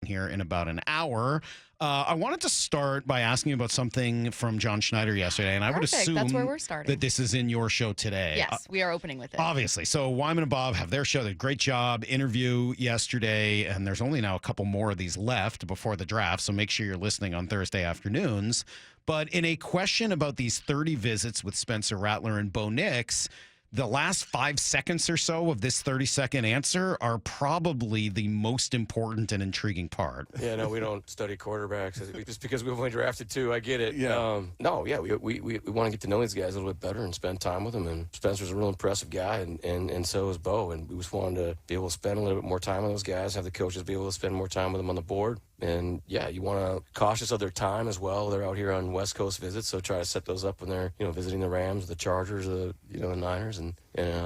here in about an hour. I wanted to start by asking you about something from John Schneider yesterday, and I would Perfect. assume That's where we're starting. that this is in your show today. Yes, we are opening with it. Obviously. So Wyman and Bob have their show. They did a great job interview yesterday, and there's only now a couple more of these left before the draft, so make sure you're listening on Thursday afternoons. But in a question about these 30 visits with Spencer Rattler and Bo Nix, the last 5 seconds or so of this 30-second answer are probably the most important and intriguing part. Yeah, no, we don't study quarterbacks just because we've only drafted 2. I get it. Yeah. We want to get to know these guys a little bit better and spend time with them. And Spencer's a real impressive guy, and so is Bo. And we just wanted to be able to spend a little bit more time with those guys, have the coaches be able to spend more time with them on the board. And yeah, you want to cautious of their time as well. They're out here on West Coast visits, so try to set those up when they're visiting the Rams, the Chargers, the Niners, and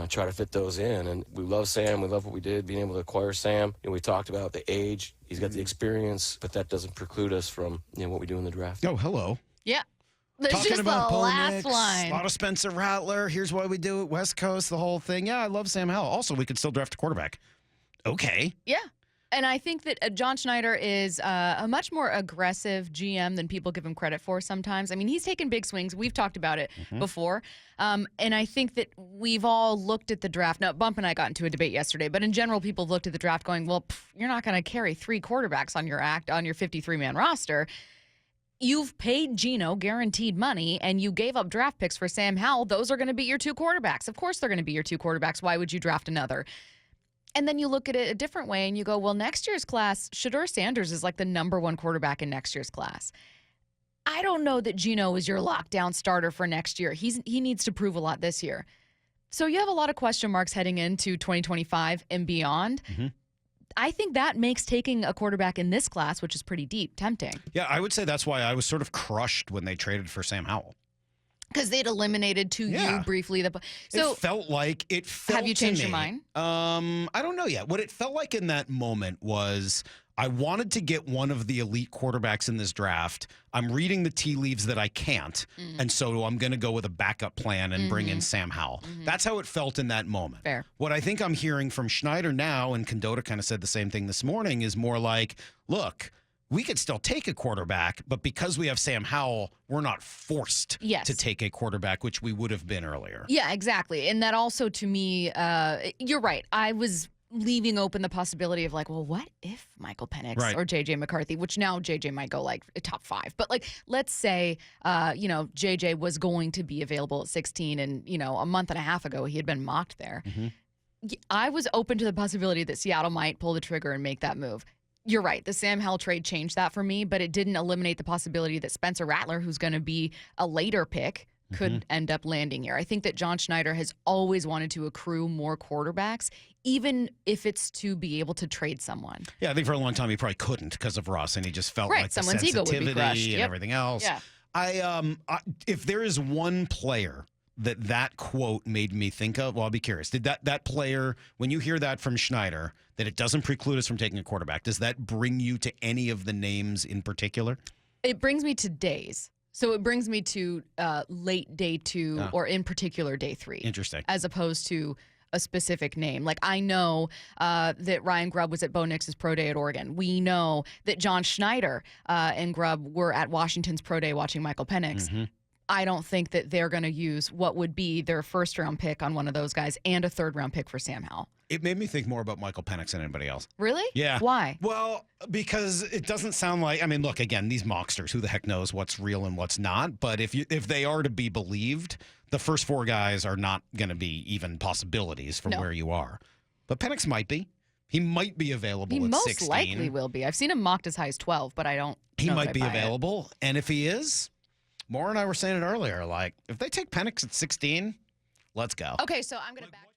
try to fit those in. And we love Sam. We love what we did, being able to acquire Sam. We talked about the age. He's got the experience, but that doesn't preclude us from what we do in the draft. Oh, hello. Yeah. That's Talking just about the Bo last Nix, line. a lot of Spencer Rattler. Here's why we do it. West Coast, the whole thing. Yeah, I love Sam Howell. Also, we could still draft a quarterback. Okay. Yeah. And I think that John Schneider is a much more aggressive GM than people give him credit for sometimes. I mean, he's taken big swings. We've talked about it before. And I think that we've all looked at the draft. Now, Bump and I got into a debate yesterday, but in general, people looked at the draft going, well, you're not going to carry 3 quarterbacks on your 53-man roster. You've paid Geno guaranteed money, and you gave up draft picks for Sam Howell. Those are going to be your 2 quarterbacks. Of course they're going to be your 2 quarterbacks. Why would you draft another? And then you look at it a different way and you go, well, next year's class, Shedeur Sanders is like the number 1 quarterback in next year's class. I don't know that Geno is your lockdown starter for next year. He needs to prove a lot this year. So you have a lot of question marks heading into 2025 and beyond. I think that makes taking a quarterback in this class, which is pretty deep, tempting. Yeah, I would say that's why I was sort of crushed when they traded for Sam Howell. Because they'd eliminated you briefly. So it felt like have you changed your mind? I don't know yet. What it felt like in that moment was I wanted to get one of the elite quarterbacks in this draft. I'm reading the tea leaves that I can't, and so I'm going to go with a backup plan and bring in Sam Howell. That's how it felt in that moment. Fair. What I think I'm hearing from Schneider now, and Condota kind of said the same thing this morning, is more like, look, we could still take a quarterback, but because we have Sam Howell, we're not forced to take a quarterback, which we would have been earlier. Yeah, exactly. And that also, to me, you're right. I was leaving open the possibility of like, well, what if Michael Penix or J.J. McCarthy, which now J.J. might go like top 5. But like, let's say, J.J. was going to be available at 16 and, a month and a half ago, he had been mocked there. I was open to the possibility that Seattle might pull the trigger and make that move. You're right. The Sam Howell trade changed that for me, but it didn't eliminate the possibility that Spencer Rattler, who's going to be a later pick, could end up landing here. I think that John Schneider has always wanted to accrue more quarterbacks, even if it's to be able to trade someone. Yeah, I think for a long time he probably couldn't because of Russ, and he just felt like someone's the ego would be sensitivity crushed. and everything else. Yeah. If there is one player that quote made me think of, well, I'll be curious. Did that player, when you hear that from Schneider, that it doesn't preclude us from taking a quarterback, does that bring you to any of the names in particular? It brings me to days. So it brings me to late day 2 or in particular day 3. Interesting. As opposed to a specific name. Like I know that Ryan Grubb was at Bo Nix's pro day at Oregon. We know that John Schneider and Grubb were at Washington's pro day watching Michael Penix. I don't think that they're going to use what would be their first-round pick on one of those guys and a third-round pick for Sam Howell. It made me think more about Michael Penix than anybody else. Really? Yeah. Why? Well, because it doesn't sound like, I mean, look, again, these mocksters, who the heck knows what's real and what's not, but if they are to be believed, the first 4 guys are not going to be even possibilities from where you are. But Penix might be. He might be available at 16. He most likely will be. I've seen him mocked as high as 12, but I don't He know might that be I buy it. available, and if he is, Maura and I were saying it earlier, like, if they take Penix at 16, let's go. Okay, so I'm going to back